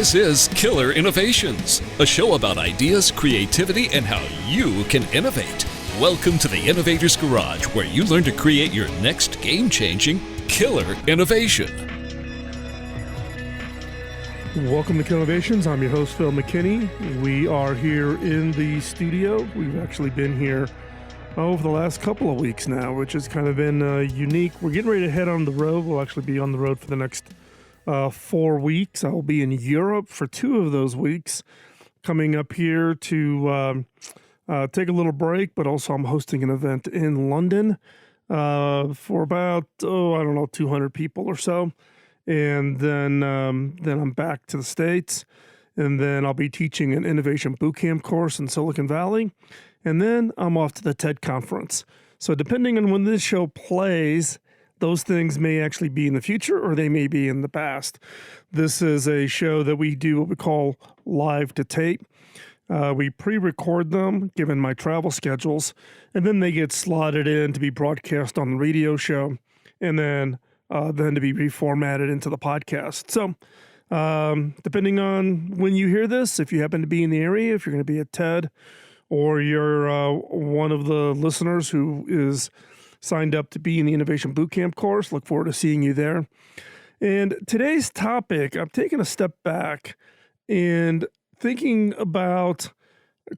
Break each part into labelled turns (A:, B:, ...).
A: This is Killer Innovations, a show about ideas, creativity, and how you can innovate. Welcome to the Innovator's Garage, where you learn to create your next game-changing killer innovation.
B: Welcome to Killer Innovations. I'm your host, Phil McKinney. We are here in the studio. We've actually been here for the last couple of weeks now, which has kind of been unique. We're getting ready to head on the road. We'll actually be on the road for the next 4 weeks. I will be in Europe for 2 of those weeks, coming up here to take a little break, but also I'm hosting an event in London for about, 200 people or so. And then I'm back to the States, and then I'll be teaching an innovation bootcamp course in Silicon Valley. And then I'm off to the TED conference. So depending on when this show plays, those things may actually be in the future or they may be in the past. This is a show that we do what we call live to tape. We pre-record them, given my travel schedules, and then they get slotted in to be broadcast on the radio show, and then to be reformatted into the podcast. So depending on when you hear this, if you happen to be in the area, if you're going to be at TED, or you're one of the listeners who is signed up to be in the Innovation Bootcamp course, look forward to seeing you there. And today's topic, I'm taking a step back and thinking about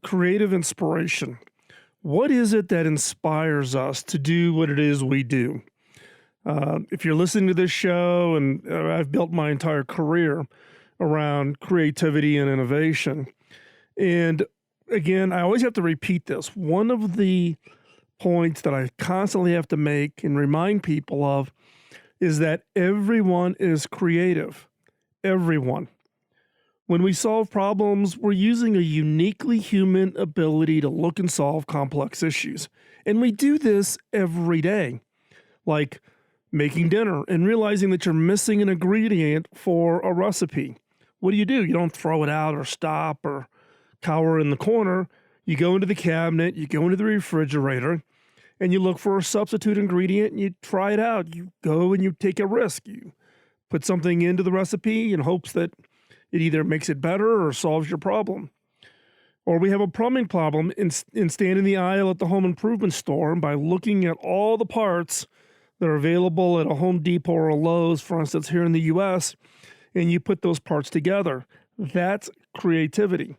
B: creative inspiration. What is it that inspires us to do what it is we do? If you're listening to this show, and I've built my entire career around creativity and innovation. And again, I always have to repeat this. One of the points that I constantly have to make and remind people of is that everyone is creative. Everyone. When we solve problems, we're using a uniquely human ability to look and solve complex issues. And we do this every day. Like making dinner and realizing that you're missing an ingredient for a recipe. What do? You don't throw it out or stop or cower in the corner. You go into the cabinet, you go into the refrigerator, and you look for a substitute ingredient and you try it out. You go and you take a risk. You put something into the recipe in hopes that it either makes it better or solves your problem. Or we have a plumbing problem and stand in the aisle at the home improvement store, and by looking at all the parts that are available at a Home Depot or a Lowe's, for instance, here in the U.S., and you put those parts together. That's creativity.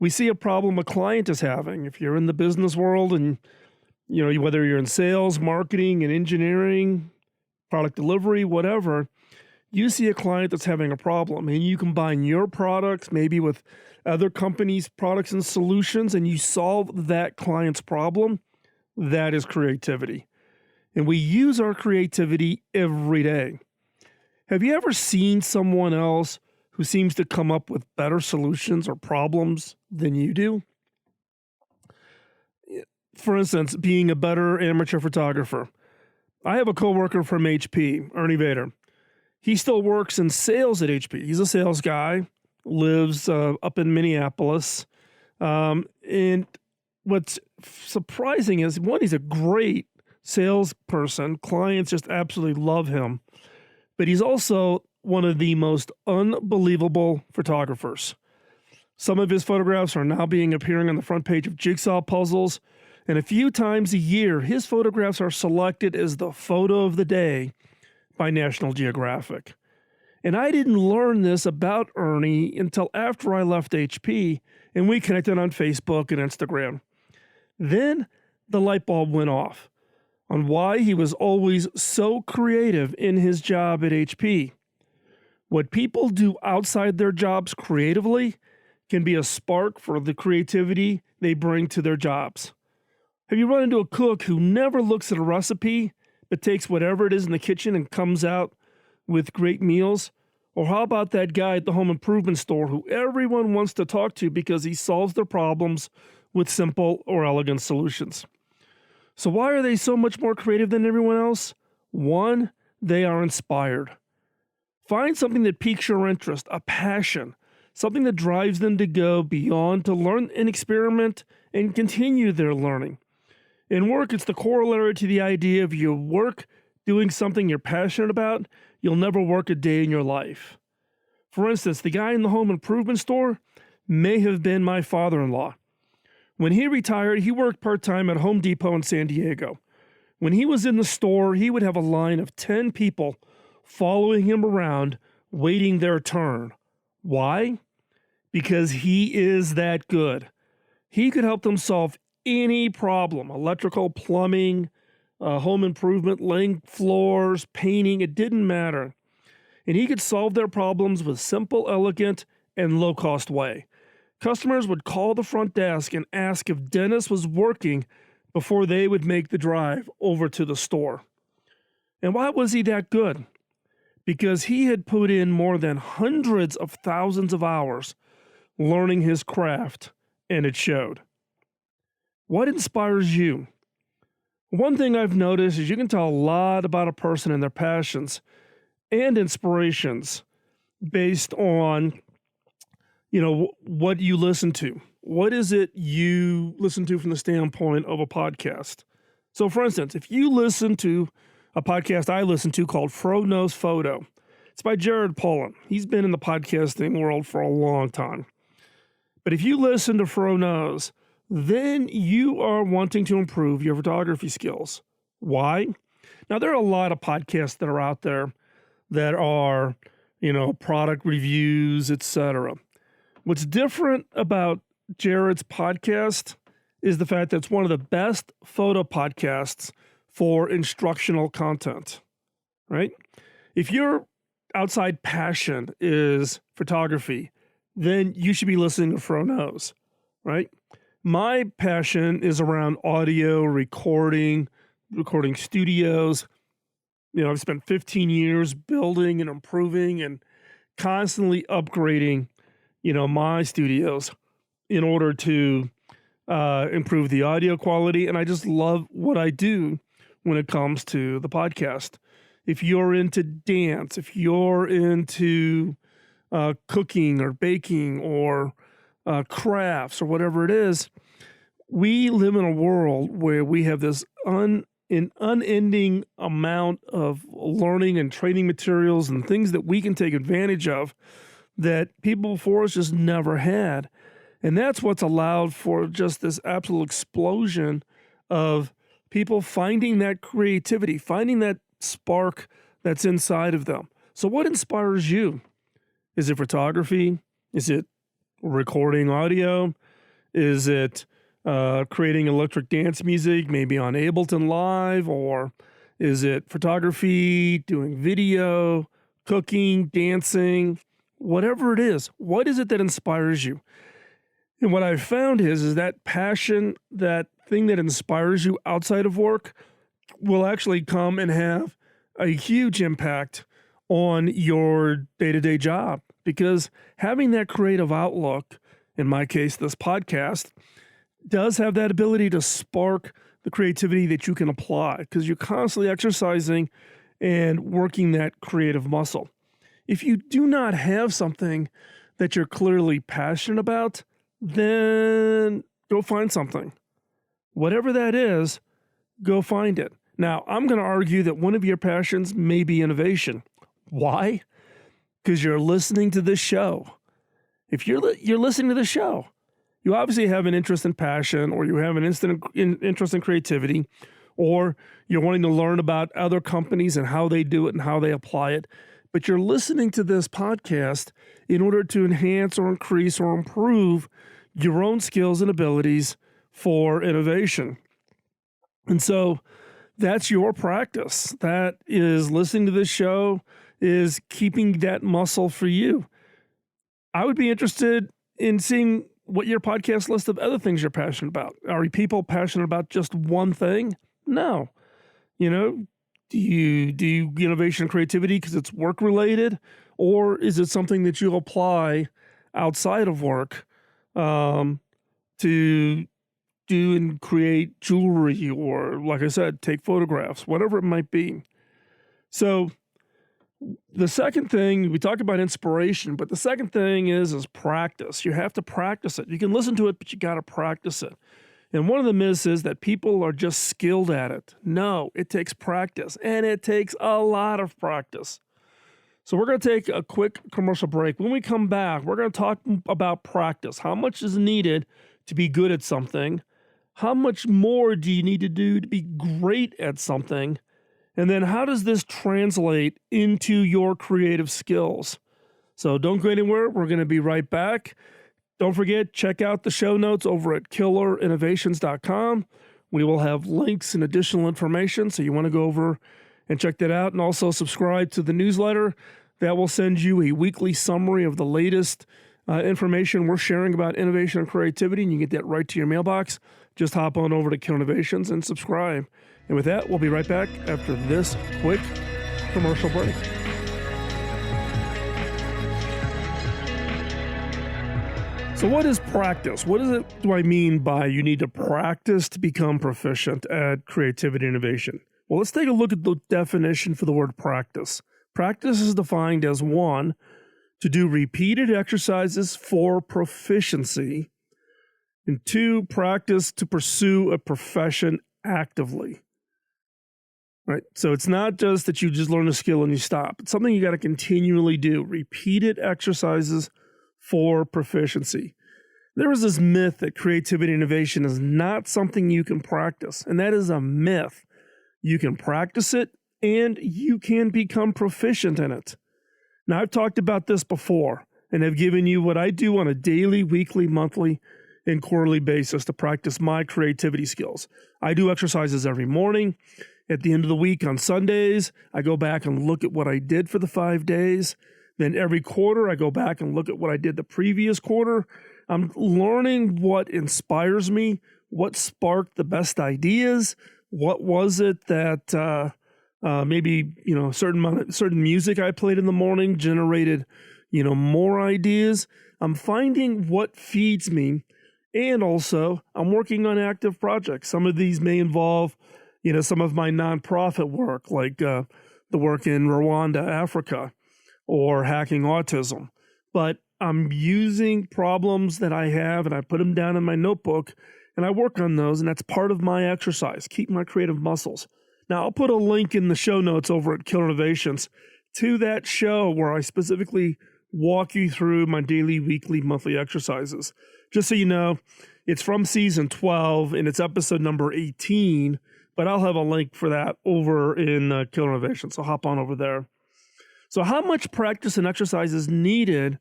B: We see a problem a client is having. If you're in the business world and, whether you're in sales, marketing, and engineering, product delivery, whatever, you see a client that's having a problem, and you combine your products maybe with other companies' products and solutions, and you solve that client's problem. That is creativity. And we use our creativity every day. Have you ever seen someone else who seems to come up with better solutions or problems than you do? For instance, being a better amateur photographer. I have a coworker from HP, Ernie Vader. He still works in sales at HP. He's a sales guy, lives up in Minneapolis. And what's surprising is, one, he's a great salesperson. Clients just absolutely love him. But he's also one of the most unbelievable photographers. Some of his photographs are now appearing on the front page of jigsaw puzzles. And a few times a year, his photographs are selected as the photo of the day by National Geographic. And I didn't learn this about Ernie until after I left HP and we connected on Facebook and Instagram. Then the light bulb went off on why he was always so creative in his job at HP. What people do outside their jobs creatively can be a spark for the creativity they bring to their jobs. Have you run into a cook who never looks at a recipe, but takes whatever it is in the kitchen and comes out with great meals? Or how about that guy at the home improvement store who everyone wants to talk to because he solves their problems with simple or elegant solutions? So why are they so much more creative than everyone else? One, they are inspired. Find something that piques your interest, a passion, something that drives them to go beyond, to learn and experiment and continue their learning. In work, it's the corollary to the idea of you work doing something you're passionate about, you'll never work a day in your life. For instance, the guy in the home improvement store may have been my father-in-law. When he retired, he worked part-time at Home Depot in San Diego. When he was in the store, he would have a line of 10 people following him around, waiting their turn. Why? Because he is that good. He could help them solve any problem, electrical, plumbing, home improvement, laying floors, painting, it didn't matter. And he could solve their problems with simple, elegant, and low-cost way. Customers would call the front desk and ask if Dennis was working before they would make the drive over to the store. And why was he that good? Because he had put in more than hundreds of thousands of hours learning his craft, and it showed. What inspires you? One thing I've noticed is you can tell a lot about a person and their passions and inspirations based on, what you listen to. What is it you listen to from the standpoint of a podcast? So, for instance, if you listen to a podcast I listen to called Fro Knows Photo, it's by Jared Pollan. He's been in the podcasting world for a long time. But if you listen to Fro Knows, then you are wanting to improve your photography skills. Why? Now, there are a lot of podcasts that are out there that are, product reviews, etc. What's different about Jared's podcast is the fact that it's one of the best photo podcasts for instructional content, right? If your outside passion is photography, then you should be listening to Fro Knows, right? My passion is around audio, recording studios. I've spent 15 years building and improving and constantly upgrading, my studios in order to improve the audio quality. And I just love what I do when it comes to the podcast. If you're into dance, if you're into cooking or baking or crafts or whatever it is, we live in a world where we have this unending amount of learning and training materials and things that we can take advantage of that people before us just never had. And that's what's allowed for just this absolute explosion of people finding that creativity, finding that spark that's inside of them. So what inspires you? Is it photography? Is it recording audio? Is it creating electric dance music, maybe on Ableton Live? Or is it photography, doing video, cooking, dancing, whatever it is? What is it that inspires you? And what I've found is that passion, that thing that inspires you outside of work will actually come and have a huge impact on your day-to-day job, because having that creative outlook, in my case, this podcast, does have that ability to spark the creativity that you can apply because you're constantly exercising and working that creative muscle. If you do not have something that you're clearly passionate about, then go find something. Whatever that is, go find it. Now, I'm going to argue that one of your passions may be innovation. Why? Because you're listening to this show. If you're listening to the show, you obviously have an interest in passion, or you have an interest in creativity, or you're wanting to learn about other companies and how they do it and how they apply it. But you're listening to this podcast in order to enhance or increase or improve your own skills and abilities for innovation. And so that's your practice. That is listening to this show, is keeping that muscle for you. I would be interested in seeing what your podcast list of other things you're passionate about. Are people passionate about just one thing? No. Do you do innovation and creativity because it's work related, or is it something that you apply outside of work to do and create jewelry, or, like I said, take photographs, whatever it might be? So the second thing, we talked about inspiration, but the second thing is practice. You have to practice it. You can listen to it, but you got to practice it. And one of the myths is that people are just skilled at it. No, it takes practice, and it takes a lot of practice. So we're going to take a quick commercial break. When we come back, we're going to talk about practice. How much is needed to be good at something? How much more do you need to do to be great at something? And then how does this translate into your creative skills? So don't go anywhere. We're going to be right back. Don't forget, check out the show notes over at killerinnovations.com. We will have links and additional information, so you want to go over and check that out. And also subscribe to the newsletter. That will send you a weekly summary of the latest information we're sharing about innovation and creativity, and you get that right to your mailbox. Just hop on over to Kill Innovations and subscribe. And with that, we'll be right back after this quick commercial break. So what is practice? What do I mean by you need to practice to become proficient at creativity and innovation? Well, let's take a look at the definition for the word practice. Practice is defined as 1, to do repeated exercises for proficiency, and 2, practice to pursue a profession actively. Right? So it's not just that you just learn a skill and you stop. It's something you got to continually do. Repeated exercises for proficiency. There is this myth that creativity and innovation is not something you can practice, and that is a myth. You can practice it, and you can become proficient in it. Now, I've talked about this before, and I've given you what I do on a daily, weekly, monthly, and quarterly basis to practice my creativity skills. I do exercises every morning. At the end of the week on Sundays, I go back and look at what I did for the 5 days. Then every quarter, I go back and look at what I did the previous quarter. I'm learning what inspires me, what sparked the best ideas, what was it that maybe certain music I played in the morning generated more ideas. I'm finding what feeds me, and also I'm working on active projects. Some of these may involve some of my nonprofit work, like the work in Rwanda, Africa, or hacking autism. But I'm using problems that I have, and I put them down in my notebook, and I work on those, and that's part of my exercise, keep my creative muscles. Now, I'll put a link in the show notes over at Kill Innovations to that show where I specifically walk you through my daily, weekly, monthly exercises. Just so you know, it's from season 12, and it's episode number 18, but I'll have a link for that over in Kill Innovations, so hop on over there. So how much practice and exercise is needed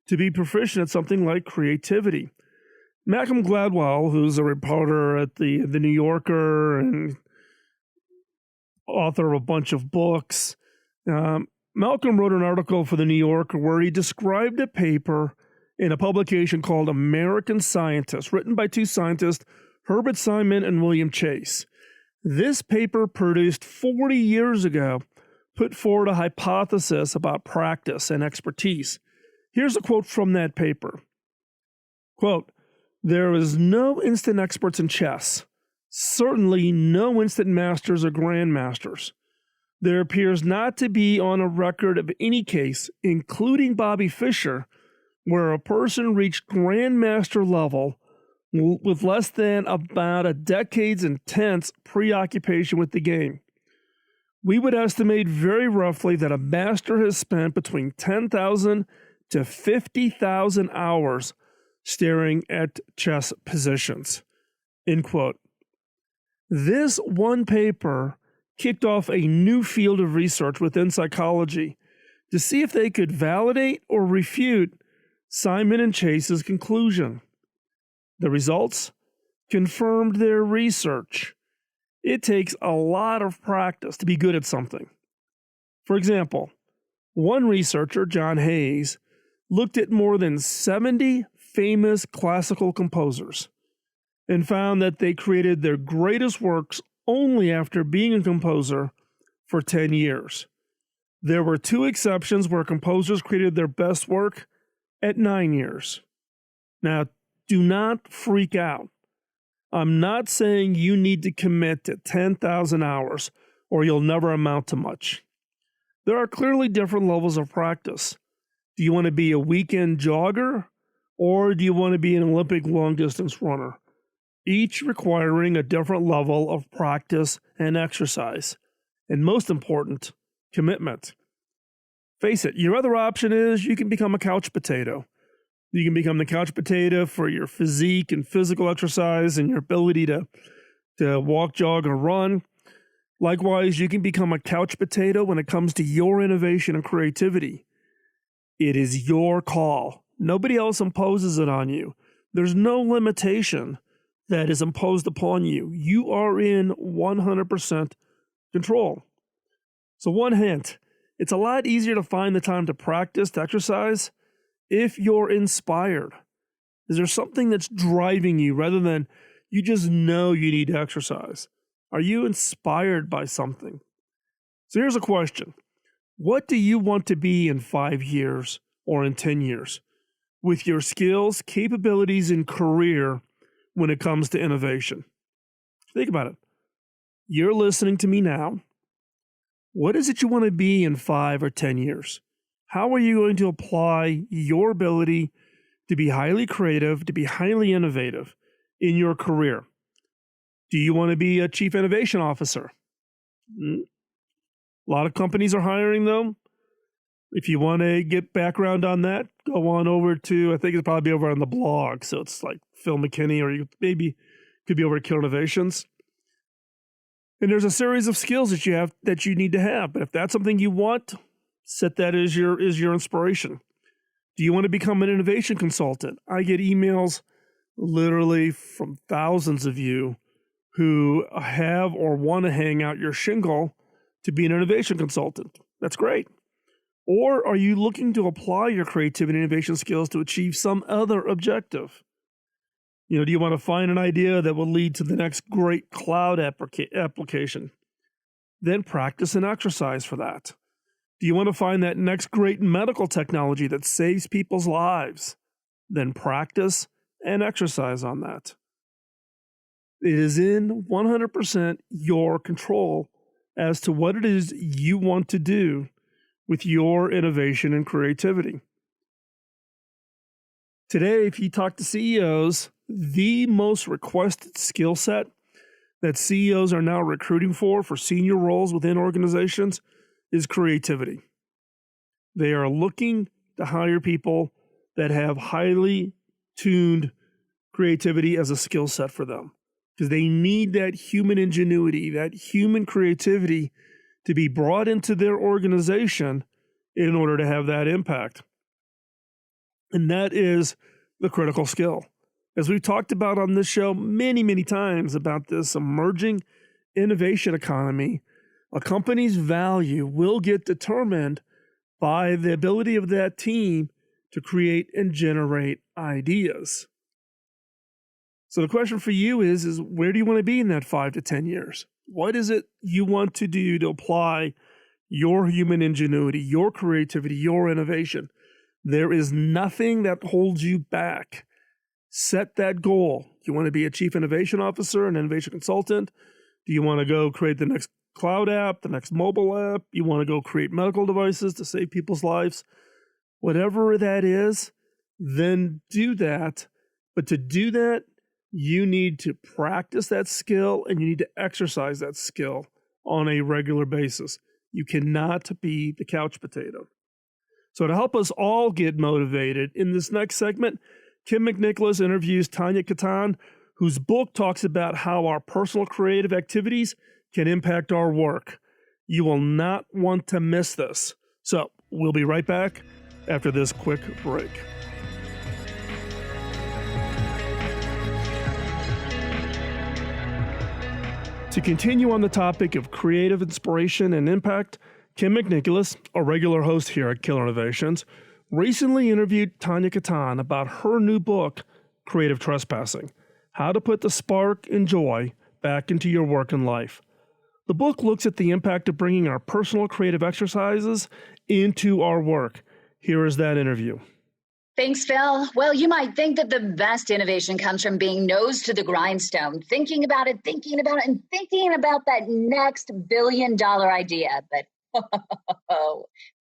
B: to be proficient at something like creativity? Malcolm Gladwell, who's a reporter at the New Yorker and author of a bunch of books, Malcolm wrote an article for the New Yorker where he described a paper in a publication called American Scientist, written by 2 scientists, Herbert Simon and William Chase. This paper, produced 40 years ago, put forward a hypothesis about practice and expertise. Here's a quote from that paper. Quote, "There is no instant experts in chess, certainly no instant masters or grandmasters. There appears not to be on a record of any case, including Bobby Fischer, where a person reached grandmaster level with less than about a decade's intense preoccupation with the game. We would estimate very roughly that a master has spent between 10,000 to 50,000 hours staring at chess positions." End quote. This one paper kicked off a new field of research within psychology to see if they could validate or refute Simon and Chase's conclusion. The results confirmed their research. It takes a lot of practice to be good at something. For example, one researcher, John Hayes, looked at more than 70 famous classical composers and found that they created their greatest works only after being a composer for 10 years. There were 2 exceptions where composers created their best work at 9 years. Now, do not freak out. I'm not saying you need to commit to 10,000 hours or you'll never amount to much. There are clearly different levels of practice. Do you want to be a weekend jogger, or do you want to be an Olympic long-distance runner? Each requiring a different level of practice and exercise, and most important, commitment. Face it, your other option is you can become a couch potato. You can become the couch potato for your physique and physical exercise and your ability to walk, jog, or run. Likewise, you can become a couch potato when it comes to your innovation and creativity. It is your call. Nobody else imposes it on you. There's no limitation that is imposed upon you. You are in 100% control. So one hint, it's a lot easier to find the time to practice, to exercise, if you're inspired. Is there something that's driving you rather than you just know you need to exercise? Are you inspired by something? So here's a question. What do you want to be in 5 years or in 10 years with your skills, capabilities, and career when it comes to innovation? Think about it. You're listening to me now. What is it you want to be in 5 or 10 years? How are you going to apply your ability to be highly creative, to be highly innovative in your career? Do you want to be a chief innovation officer? A lot of companies are hiring them. If you want to get background on that, go on over to, I think it's probably over on the blog. So it's like Phil McKinney, or you maybe could be over at Killer Innovations. And there's a series of skills that you need to have. But if that's something you want, set that as your inspiration. Do you want to become an innovation consultant? I get emails literally from thousands of you who have or want to hang out your shingle to be an innovation consultant. That's great. Or are you looking to apply your creativity and innovation skills to achieve some other objective? Do you want to find an idea that will lead to the next great cloud application? Then practice and exercise for that. Do you want to find that next great medical technology that saves people's lives? Then practice and exercise on that. It is in 100% your control as to what it is you want to do with your innovation and creativity. Today, if you talk to CEOs, the most requested skill set that CEOs are now recruiting for senior roles within organizations is creativity. They are looking to hire people that have highly tuned creativity as a skill set for them, because they need that human ingenuity, that human creativity to be brought into their organization in order to have that impact. And that is the critical skill. As we've talked about on this show many, many times about this emerging innovation economy, a company's value will get determined by the ability of that team to create and generate ideas. So the question for you is where do you want to be in that 5 to 10 years? What is it you want to do to apply your human ingenuity, your creativity, your innovation? There is nothing that holds you back. Set that goal. Do you want to be a chief innovation officer, an innovation consultant? Do you want to go create the next cloud app, the next mobile app? You want to go create medical devices to save people's lives? Whatever that is, then do that. But to do that, you need to practice that skill and you need to exercise that skill on a regular basis. You cannot be the couch potato. So to help us all get motivated, in this next segment, Kym McNicholas interviews Tania Katan, whose book talks about how our personal creative activities can impact our work. You will not want to miss this. So we'll be right back after this quick break. To continue on the topic of creative inspiration and impact, Kym McNicholas, a regular host here at Killer Innovations, recently interviewed Tania Katan about her new book, Creative Trespassing: How to Put the Spark and Joy Back into Your Work and Life. The book looks at the impact of bringing our personal creative exercises into our work. Here is that interview.
C: Thanks, Phil. Well, you might think that the best innovation comes from being nose to the grindstone, thinking about it, and thinking about that next billion-dollar idea. But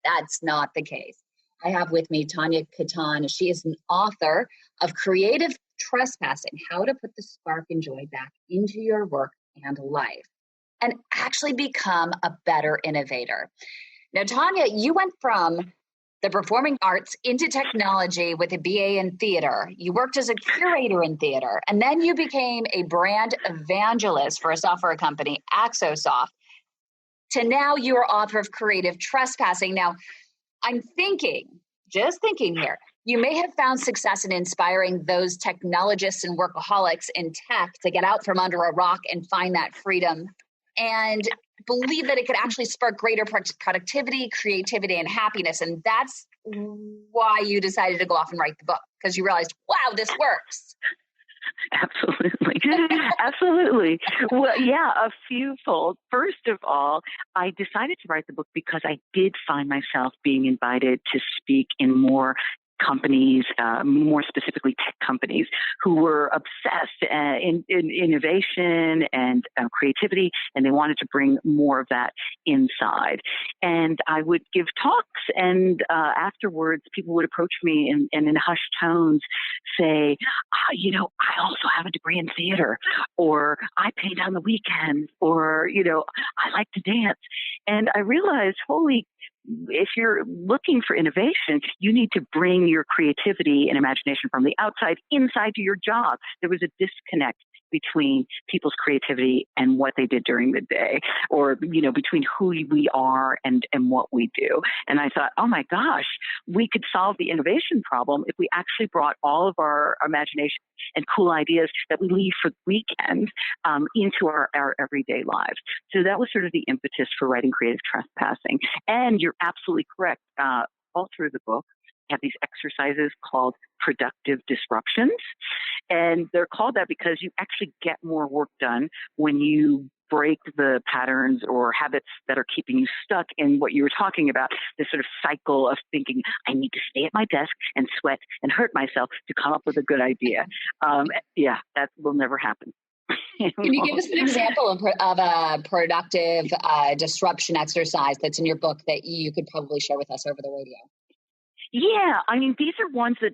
C: that's not the case. I have with me Tania Katan. She is an author of Creative Trespassing: How to Put the Spark and Joy Back into Your Work and Life, and actually become a better innovator. Now, Tania, you went from the performing arts into technology with a BA in theater. You worked as a curator in theater, and then you became a brand evangelist for a software company, Axosoft. To now you're author of Creative Trespassing. Now, I'm just thinking here, you may have found success in inspiring those technologists and workaholics in tech to get out from under a rock and find that freedom, and believe that it could actually spark greater productivity, creativity, and happiness. And that's why you decided to go off and write the book, because you realized, wow, this works.
D: Absolutely. Absolutely. Well, yeah, a few fold. First of all, I decided to write the book because I did find myself being invited to speak in more companies, more specifically tech companies, who were obsessed in innovation and creativity, and they wanted to bring more of that inside. And I would give talks, and afterwards, people would approach me and in hushed tones say, I also have a degree in theater, or I paint on the weekends, or, I like to dance. And I realized, if you're looking for innovation, you need to bring your creativity and imagination from the outside inside to your job. There was a disconnect between people's creativity and what they did during the day, or, between who we are and what we do. And I thought, oh my gosh, we could solve the innovation problem if we actually brought all of our imagination and cool ideas that we leave for the weekend into our everyday lives. So that was sort of the impetus for writing Creative Trespassing. And you're absolutely correct. All through the book, have these exercises called productive disruptions. And they're called that because you actually get more work done when you break the patterns or habits that are keeping you stuck in what you were talking about, this sort of cycle of thinking, I need to stay at my desk and sweat and hurt myself to come up with a good idea. That will never happen.
C: Can you give us an example of a productive disruption exercise that's in your book that you could probably share with us over the radio?
D: Yeah, I mean, these are ones that,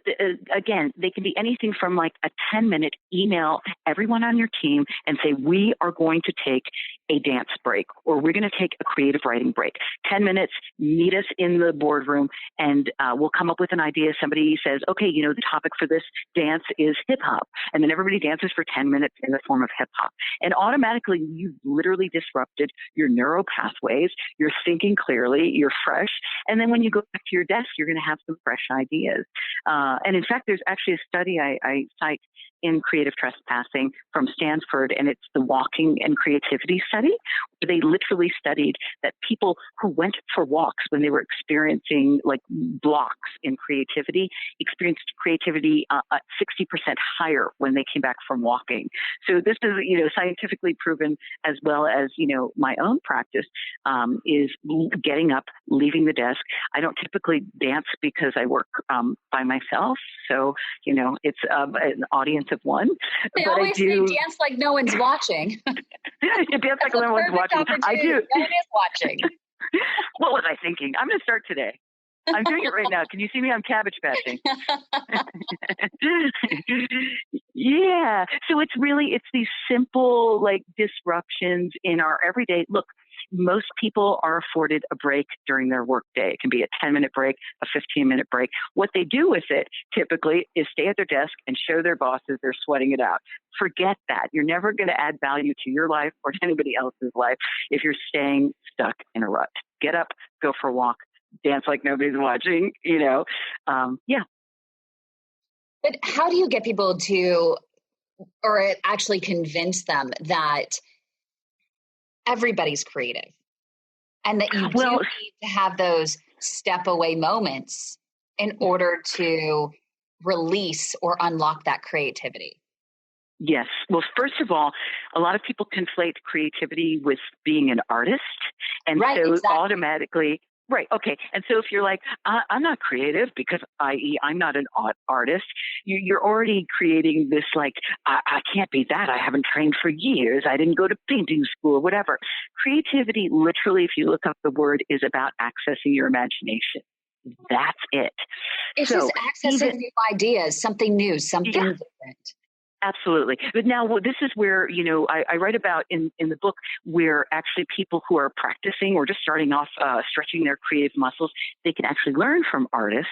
D: again, they can be anything from like a 10-minute email everyone on your team and say, we are going to take a dance break, or we're going to take a creative writing break. 10 minutes, meet us in the boardroom, and we'll come up with an idea. Somebody says, okay, the topic for this dance is hip hop. And then everybody dances for 10 minutes in the form of hip hop. And automatically, you've literally disrupted your neural pathways. You're thinking clearly, you're fresh. And then when you go back to your desk, you're going to have some fresh ideas. And in fact, there's actually a study I cite in Creative Trespassing from Stanford, and it's the walking and creativity study, where they literally studied that people who went for walks when they were experiencing like blocks in creativity experienced creativity 60% higher when they came back from walking. So this is, scientifically proven, as well as, my own practice is getting up, leaving the desk. I don't typically dance because I work by myself. So, it's an audience of one.
C: They always say dance like no one's watching.
D: Dance like no one's watching. I do.
C: No one is watching.
D: What was I thinking? I'm going to start today. I'm doing it right now. Can you see me? I'm cabbage patching. Yeah. So it's these simple like disruptions in our everyday. Look, most people are afforded a break during their workday. It can be a 10-minute break, a 15-minute break. What they do with it typically is stay at their desk and show their bosses they're sweating it out. Forget that. You're never going to add value to your life or to anybody else's life if you're staying stuck in a rut. Get up, go for a walk, dance like nobody's watching, Yeah.
C: But how do you get people to, or actually convince them that everybody's creative and that you do need to have those step away moments in order to release or unlock that creativity?
D: Yes. Well, first of all, a lot of people conflate creativity with being an artist. And
C: right,
D: so
C: exactly.
D: automatically, right. Okay. And so if you're like, I'm not creative because i.e. I'm not an artist, you're already creating this like, I can't be that. I haven't trained for years. I didn't go to painting school, whatever. Creativity, literally, if you look up the word, is about accessing your imagination. That's it.
C: It's just accessing new ideas, something new, something different.
D: Absolutely. But now this is where, I write about in the book where actually people who are practicing or just starting off stretching their creative muscles, they can actually learn from artists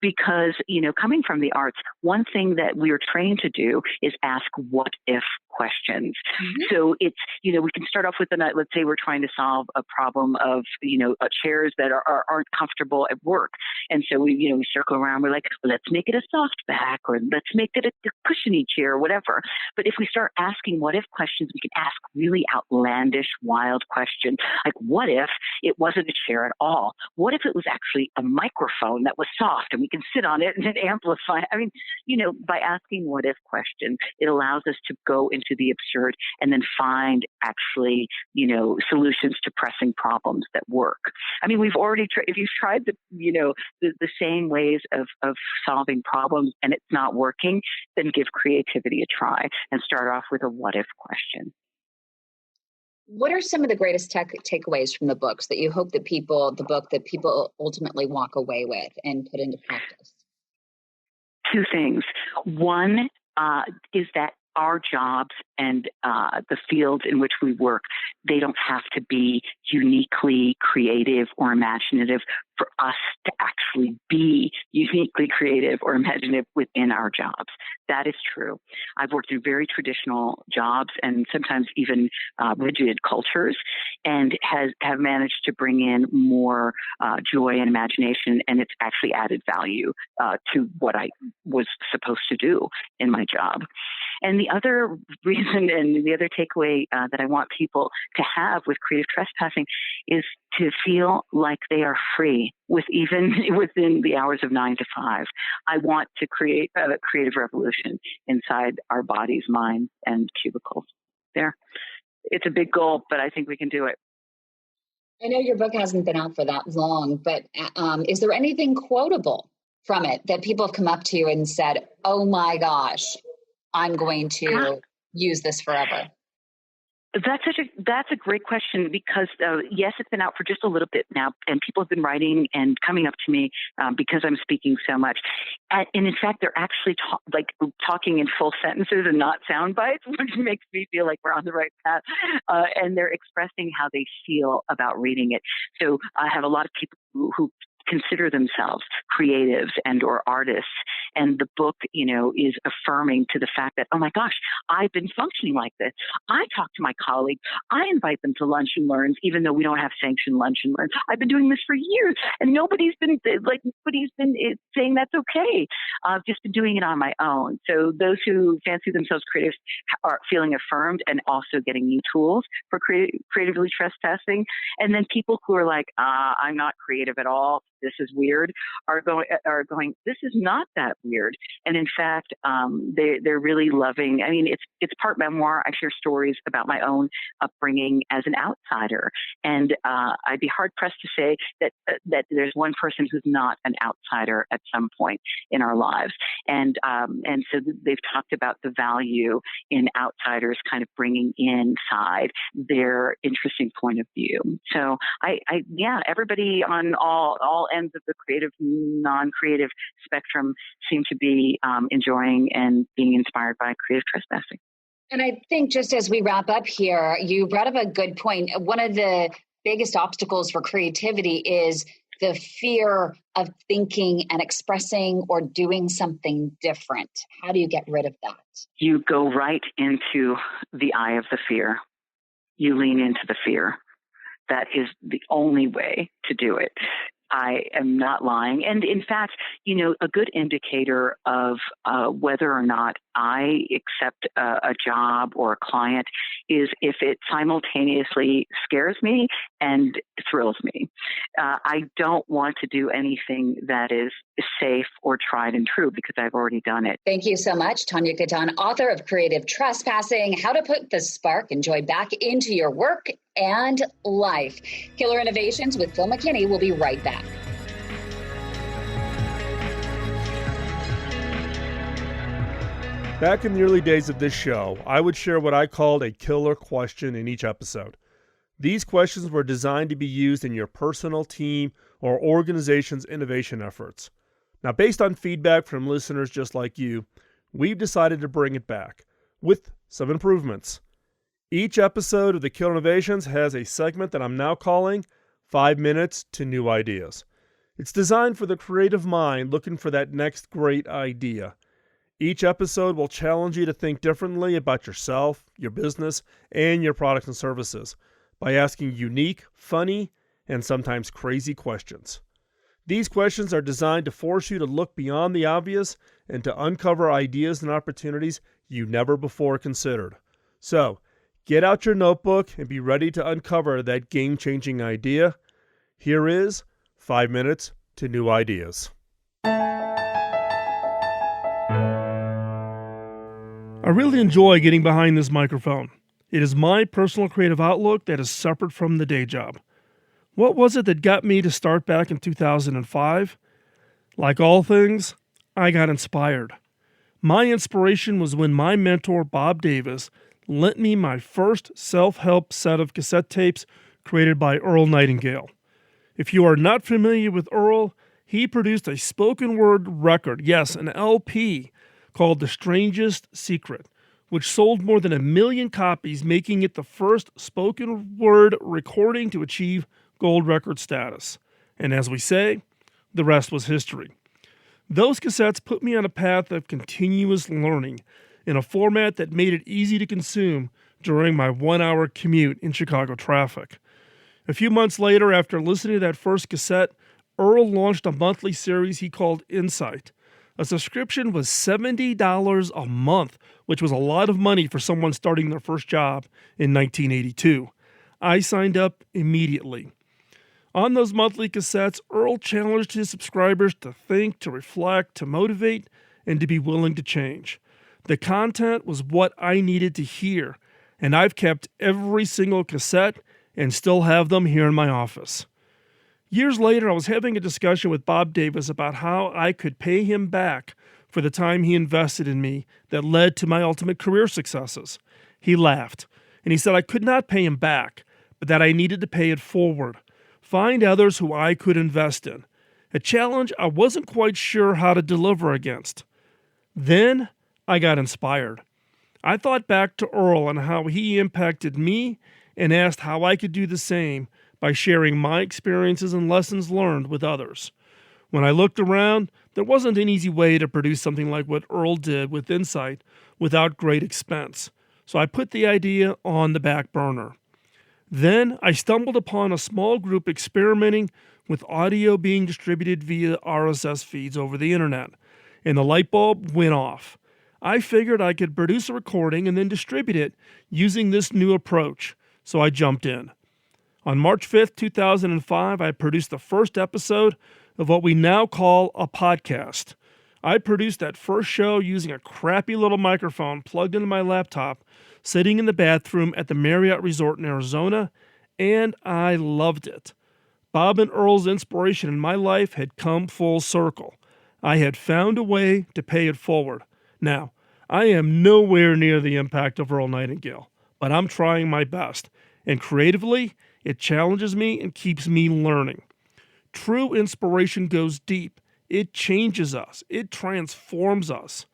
D: because, coming from the arts, one thing that we are trained to do is ask what if questions. Mm-hmm. So it's, we can start off with let's say we're trying to solve a problem of, chairs that aren't comfortable at work. And so we circle around, we're like, well, let's make it a soft back or let's make it a cushiony chair or whatever. But if we start asking what if questions, we can ask really outlandish, wild questions. Like, what if it wasn't a chair at all? What if it was actually a microphone that was soft and we can sit on it and then amplify? I mean, by asking what if questions, it allows us to go into the absurd and then find actually, solutions to pressing problems that work. I mean, we've already if you've tried the same ways of solving problems and it's not working, then give creativity a try and start off with a what if question.
C: What are some of the greatest takeaways from the books that you hope that people ultimately walk away with and put into practice?
D: Two things. One is that our jobs and the fields in which we work, they don't have to be uniquely creative or imaginative for us to actually be uniquely creative or imaginative within our jobs. That is true. I've worked in very traditional jobs and sometimes even rigid cultures and have managed to bring in more joy and imagination, and it's actually added value to what I was supposed to do in my job. And the other reason and the other takeaway that I want people to have with creative trespassing is to feel like they are free within the hours of 9 to 5. I want to create a creative revolution inside our bodies, minds, and cubicles. There. It's a big goal, but I think we can do it.
C: I know your book hasn't been out for that long, but is there anything quotable from it that people have come up to you and said, oh my gosh, I'm going to use this forever?
D: That's a great question because yes, it's been out for just a little bit now, and people have been writing and coming up to me because I'm speaking so much. And in fact, they're actually talking in full sentences and not sound bites, which makes me feel like we're on the right path. And they're expressing how they feel about reading it. So I have a lot of people who consider themselves creatives and or artists. And the book, is affirming to the fact that, oh my gosh, I've been functioning like this. I talk to my colleagues. I invite them to lunch and learns, even though we don't have sanctioned lunch and learns. I've been doing this for years and nobody's been saying that's okay. I've just been doing it on my own. So those who fancy themselves creatives are feeling affirmed and also getting new tools for creatively trespassing. And then people who are like, I'm not creative at all, this is weird, are going, this is not that weird. And in fact, they're really loving. I mean, it's part memoir. I share stories about my own upbringing as an outsider, and I'd be hard pressed to say that there's one person who's not an outsider at some point in our lives. And so they've talked about the value in outsiders kind of bringing inside their interesting point of view. So everybody on all ends of the creative, non-creative spectrum seem to be enjoying and being inspired by creative trespassing.
C: And I think just as we wrap up here, you brought up a good point. One of the biggest obstacles for creativity is the fear of thinking and expressing or doing something different. How do you get rid of that? You
D: go right into the eye of the fear. You lean into the fear. That is the only way to do it. I am not lying. And in fact, a good indicator of whether or not I accept a job or a client is if it simultaneously scares me and thrills me. I don't want to do anything that is safe or tried and true because I've already done it. Thank you so much, Tania Katan, author of Creative Trespassing, How to Put the Spark and Joy Back into Your Work and Life. Killer Innovations with Phil McKinney will be right back.
B: Back in the early days of this show, I would share what I called a killer question in each episode. These questions were designed to be used in your personal, team, or organization's innovation efforts. Now, based on feedback from listeners just like you, we've decided to bring it back with some improvements. Each episode of the Killer Innovations has a segment that I'm now calling 5 Minutes to New Ideas. It's designed for the creative mind looking for that next great idea. Each episode will challenge you to think differently about yourself, your business, and your products and services by asking unique, funny, and sometimes crazy questions. These questions are designed to force you to look beyond the obvious and to uncover ideas and opportunities you never before considered. So, get out your notebook and be ready to uncover that game-changing idea. Here is 5 Minutes to New Ideas. I really enjoy getting behind this microphone. It is my personal creative outlook that is separate from the day job. What was it that got me to start back in 2005? Like all things, I got inspired. My inspiration was when my mentor, Bob Davis, lent me my first self-help set of cassette tapes created by Earl Nightingale. If you are not familiar with Earl, he produced a spoken word record, yes, an LP, called The Strangest Secret, which sold more than 1 million copies, making it the first spoken word recording to achieve gold record status. And as we say, the rest was history. Those cassettes put me on a path of continuous learning in a format that made it easy to consume during my 1-hour commute in Chicago traffic. A few months later, after listening to that first cassette, Earl launched a monthly series he called Insight. A subscription was $70 a month, which was a lot of money for someone starting their first job in 1982. I signed up immediately. On those monthly cassettes, Earl challenged his subscribers to think, to reflect, to motivate, and to be willing to change. The content was what I needed to hear, and I've kept every single cassette and still have them here in my office. Years later, I was having a discussion with Bob Davis about how I could pay him back for the time he invested in me that led to my ultimate career successes. He laughed, and he said I could not pay him back, but that I needed to pay it forward. Find others who I could invest in. A challenge I wasn't quite sure how to deliver against. Then I got inspired. I thought back to Earl and how he impacted me and asked how I could do the same by sharing my experiences and lessons learned with others. When I looked around, there wasn't an easy way to produce something like what Earl did with Insight without great expense, so I put the idea on the back burner. Then I stumbled upon a small group experimenting with audio being distributed via RSS feeds over the internet, and the light bulb went off. I figured I could produce a recording and then distribute it using this new approach, so I jumped in. On March 5th, 2005, I produced the first episode of what we now call a podcast. I produced that first show using a crappy little microphone plugged into my laptop, sitting in the bathroom at the Marriott Resort in Arizona, and I loved it. Bob and Earl's inspiration in my life had come full circle. I had found a way to pay it forward. Now, I am nowhere near the impact of Earl Nightingale, but I'm trying my best, and creatively, it challenges me and keeps me learning. True inspiration goes deep. It changes us. It transforms us.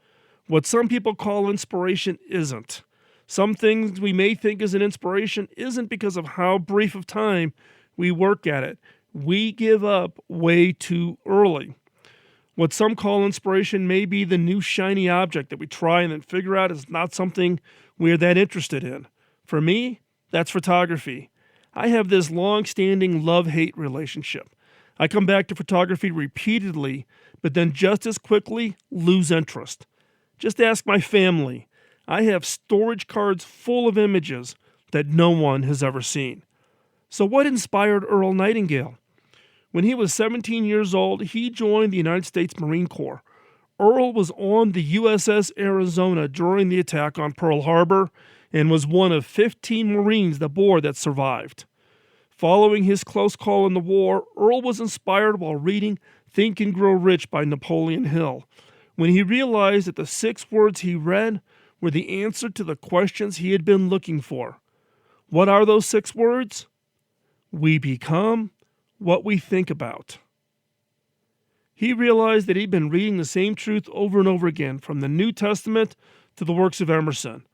B: What some people call inspiration isn't. Some things we may think is an inspiration isn't because of how brief of time we work at it. We give up way too early. What some call inspiration may be the new shiny object that we try and then figure out is not something we're that interested in. For me, that's photography. I have this long-standing love-hate relationship. I come back to photography repeatedly, but then just as quickly lose interest. Just ask my family. I have storage cards full of images that no one has ever seen. So what inspired Earl Nightingale? When he was 17 years old, he joined the United States Marine Corps. Earl was on the USS Arizona during the attack on Pearl Harbor and was one of 15 Marines aboard that survived. Following his close call in the war, Earl was inspired while reading Think and Grow Rich by Napoleon Hill, when he realized that the 6 words he read were the answer to the questions he had been looking for. What are those 6 words? We become what we think about. He realized that he'd been reading the same truth over and over again, from the New Testament to the works of Emerson.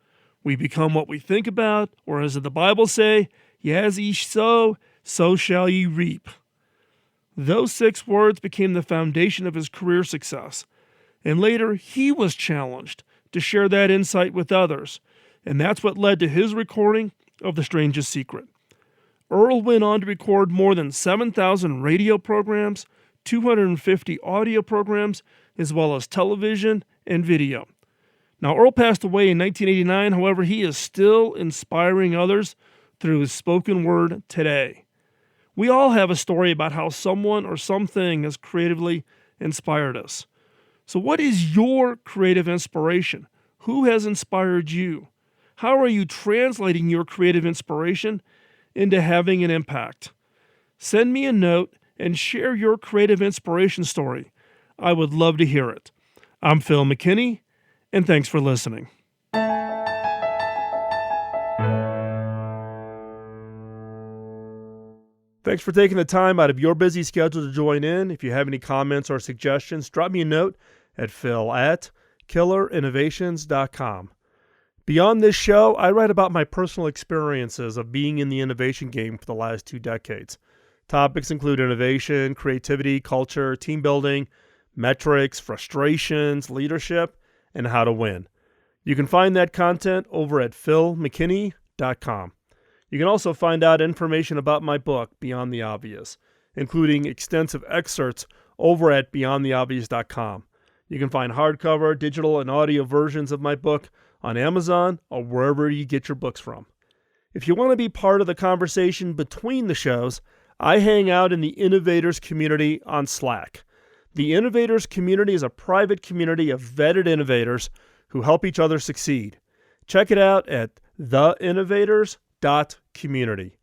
B: We become what we think about, or as the Bible say, as ye sow, so shall ye reap. Those 6 words became the foundation of his career success. And later, he was challenged to share that insight with others. And that's what led to his recording of The Strangest Secret. Earl went on to record more than 7,000 radio programs, 250 audio programs, as well as television and video. Now, Earl passed away in 1989. However, he is still inspiring others through his spoken word today. We all have a story about how someone or something has creatively inspired us. So what is your creative inspiration? Who has inspired you? How are you translating your creative inspiration into having an impact? Send me a note and share your creative inspiration story. I would love to hear it. I'm Phil McKinney, and thanks for listening. Thanks for taking the time out of your busy schedule to join in. If you have any comments or suggestions, drop me a note at phil@killerinnovations.com. Beyond this show, I write about my personal experiences of being in the innovation game for the last 2 decades. Topics include innovation, creativity, culture, team building, metrics, frustrations, leadership, and how to win. You can find that content over at philmckinney.com. You can also find out information about my book, Beyond the Obvious, including extensive excerpts over at beyondtheobvious.com. You can find hardcover, digital, and audio versions of my book on Amazon or wherever you get your books from. If you want to be part of the conversation between the shows, I hang out in the Innovators community on Slack. The Innovators community is a private community of vetted innovators who help each other succeed. Check it out at theinnovators.community.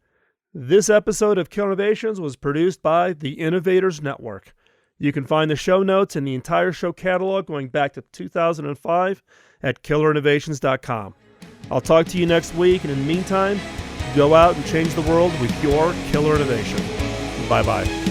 B: This episode of Killer Innovations was produced by the Innovators Network. You can find the show notes and the entire show catalog going back to 2005 at killerinnovations.com. I'll talk to you next week, and in the meantime, go out and change the world with your killer innovation. Bye-bye.